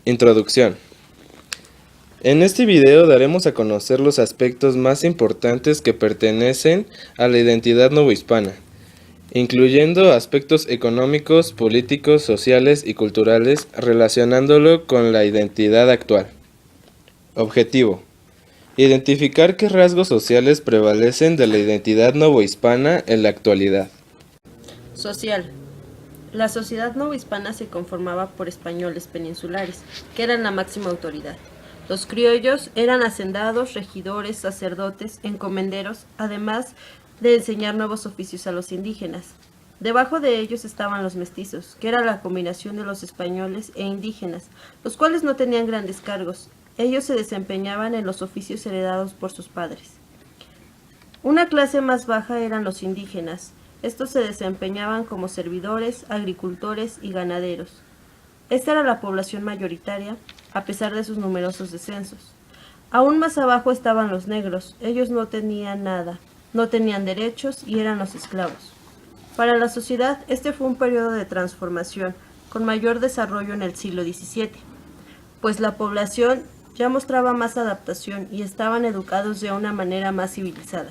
Introducción. En este video daremos a conocer los aspectos más importantes que pertenecen a la identidad novohispana, incluyendo aspectos económicos, políticos, sociales y culturales, relacionándolo con la identidad actual. Objetivo: identificar qué rasgos sociales prevalecen de la identidad novohispana en la actualidad. Social. La sociedad novohispana se conformaba por españoles peninsulares, que eran la máxima autoridad. Los criollos eran hacendados, regidores, sacerdotes, encomenderos, además de enseñar nuevos oficios a los indígenas. Debajo de ellos estaban los mestizos, que era la combinación de los españoles e indígenas, los cuales no tenían grandes cargos. Ellos se desempeñaban en los oficios heredados por sus padres. Una clase más baja eran los indígenas. Estos se desempeñaban como servidores, agricultores y ganaderos. Esta era la población mayoritaria, a pesar de sus numerosos descensos. Aún más abajo estaban los negros. Ellos no tenían nada, no tenían derechos y eran los esclavos. Para la sociedad, este fue un periodo de transformación, con mayor desarrollo en el siglo XVII, pues la población ya mostraba más adaptación y estaban educados de una manera más civilizada,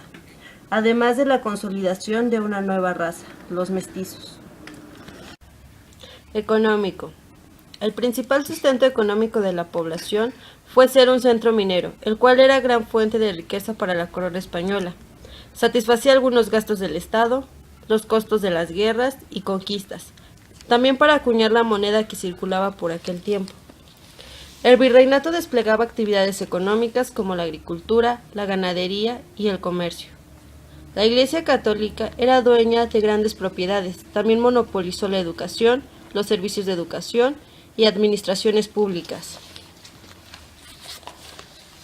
además de la consolidación de una nueva raza, los mestizos. Económico. El principal sustento económico de la población fue ser un centro minero, el cual era gran fuente de riqueza para la corona española. Satisfacía algunos gastos del Estado, los costos de las guerras y conquistas, también para acuñar la moneda que circulaba por aquel tiempo. El virreinato desplegaba actividades económicas como la agricultura, la ganadería y el comercio. La Iglesia Católica era dueña de grandes propiedades, también monopolizó la educación, los servicios de educación y administraciones públicas.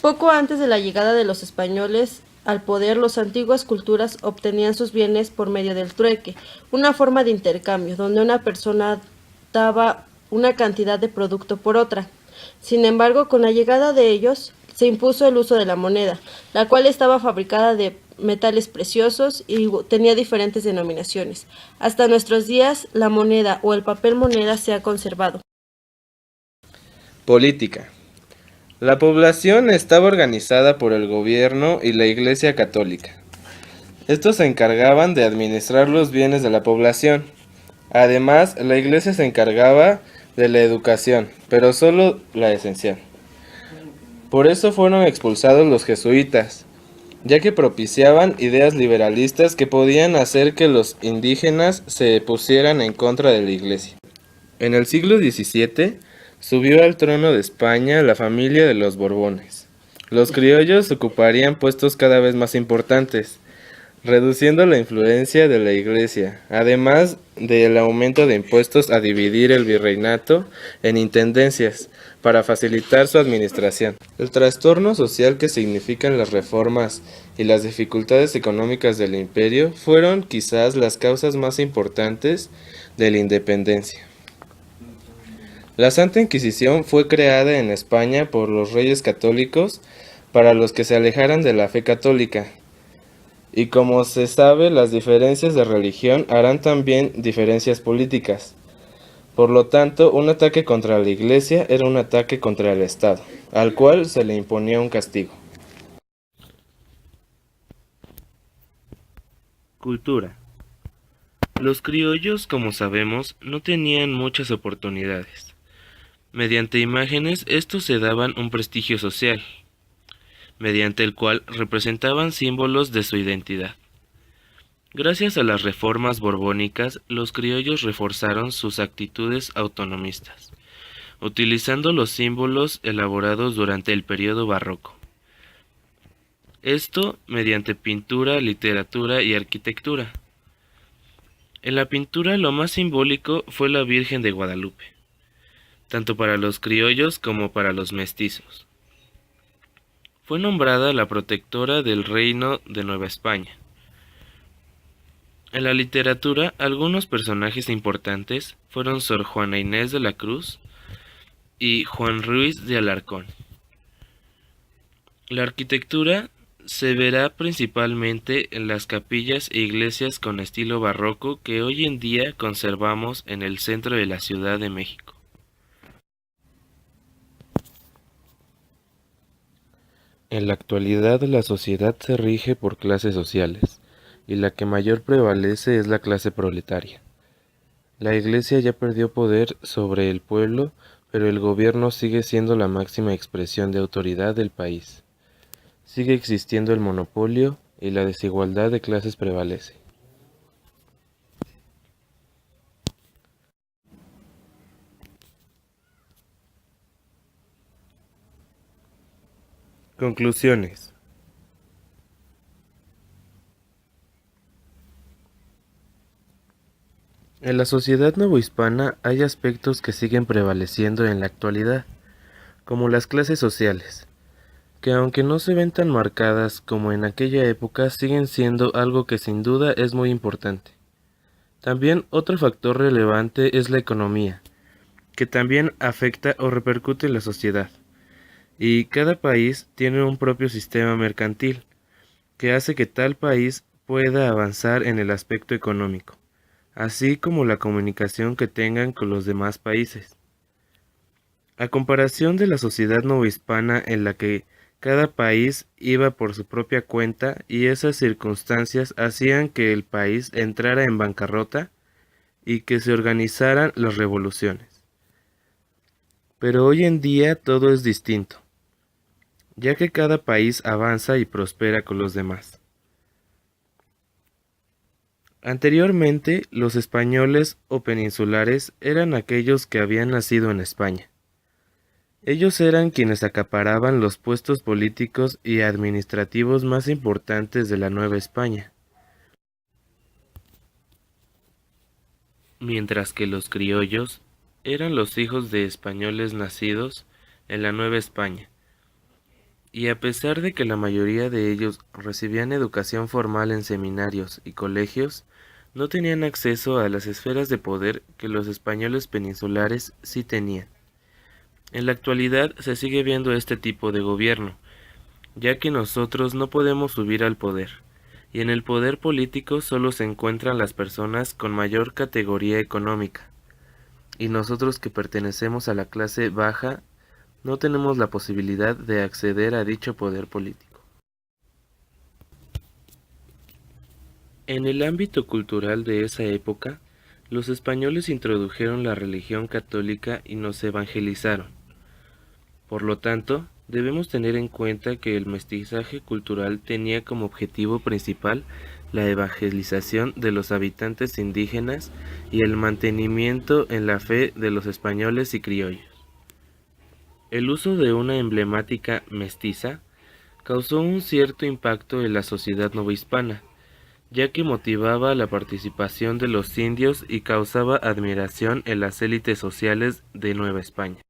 Poco antes de la llegada de los españoles al poder, las antiguas culturas obtenían sus bienes por medio del trueque, una forma de intercambio, donde una persona daba una cantidad de producto por otra. Sin embargo, con la llegada de ellos, se impuso el uso de la moneda, la cual estaba fabricada de metales preciosos y tenía diferentes denominaciones. Hasta nuestros días, la moneda o el papel moneda se ha conservado. Política. La población estaba organizada por el gobierno y la Iglesia Católica. Estos se encargaban de administrar los bienes de la población. Además, la Iglesia se encargaba de la educación, pero solo la esencial. Por eso fueron expulsados los jesuitas, ya que propiciaban ideas liberalistas que podían hacer que los indígenas se pusieran en contra de la Iglesia. En el siglo XVII subió al trono de España la familia de los Borbones. Los criollos ocuparían puestos cada vez más importantes, reduciendo la influencia de la Iglesia, además del aumento de impuestos a dividir el virreinato en intendencias para facilitar su administración. El trastorno social que significan las reformas y las dificultades económicas del imperio fueron quizás las causas más importantes de la independencia. La Santa Inquisición fue creada en España por los reyes católicos para los que se alejaran de la fe católica. Y como se sabe, las diferencias de religión harán también diferencias políticas. Por lo tanto, un ataque contra la Iglesia era un ataque contra el Estado, al cual se le imponía un castigo. Cultura. Los criollos, como sabemos, no tenían muchas oportunidades. Mediante imágenes, estos se daban un prestigio social, mediante el cual representaban símbolos de su identidad. Gracias a las reformas borbónicas, los criollos reforzaron sus actitudes autonomistas, utilizando los símbolos elaborados durante el periodo barroco. Esto mediante pintura, literatura y arquitectura. En la pintura lo más simbólico fue la Virgen de Guadalupe, tanto para los criollos como para los mestizos. Fue nombrada la protectora del Reino de Nueva España. En la literatura, algunos personajes importantes fueron Sor Juana Inés de la Cruz y Juan Ruiz de Alarcón. La arquitectura se verá principalmente en las capillas e iglesias con estilo barroco que hoy en día conservamos en el centro de la Ciudad de México. En la actualidad la sociedad se rige por clases sociales, y la que mayor prevalece es la clase proletaria. La Iglesia ya perdió poder sobre el pueblo, pero el gobierno sigue siendo la máxima expresión de autoridad del país. Sigue existiendo el monopolio y la desigualdad de clases prevalece. Conclusiones. En la sociedad novohispana hay aspectos que siguen prevaleciendo en la actualidad, como las clases sociales, que aunque no se ven tan marcadas como en aquella época, siguen siendo algo que sin duda es muy importante. También otro factor relevante es la economía, que también afecta o repercute en la sociedad, y cada país tiene un propio sistema mercantil, que hace que tal país pueda avanzar en el aspecto económico, así como la comunicación que tengan con los demás países. A comparación de la sociedad novohispana en la que cada país iba por su propia cuenta y esas circunstancias hacían que el país entrara en bancarrota y que se organizaran las revoluciones. Pero hoy en día todo es distinto, ya que cada país avanza y prospera con los demás. Anteriormente, los españoles o peninsulares eran aquellos que habían nacido en España. Ellos eran quienes acaparaban los puestos políticos y administrativos más importantes de la Nueva España, mientras que los criollos eran los hijos de españoles nacidos en la Nueva España. Y a pesar de que la mayoría de ellos recibían educación formal en seminarios y colegios, no tenían acceso a las esferas de poder que los españoles peninsulares sí tenían. En la actualidad se sigue viendo este tipo de gobierno, ya que nosotros no podemos subir al poder, y en el poder político solo se encuentran las personas con mayor categoría económica, y nosotros que pertenecemos a la clase baja no tenemos la posibilidad de acceder a dicho poder político. En el ámbito cultural de esa época, los españoles introdujeron la religión católica y nos evangelizaron. Por lo tanto, debemos tener en cuenta que el mestizaje cultural tenía como objetivo principal la evangelización de los habitantes indígenas y el mantenimiento en la fe de los españoles y criollos. El uso de una emblemática mestiza causó un cierto impacto en la sociedad novohispana, ya que motivaba la participación de los indios y causaba admiración en las élites sociales de Nueva España.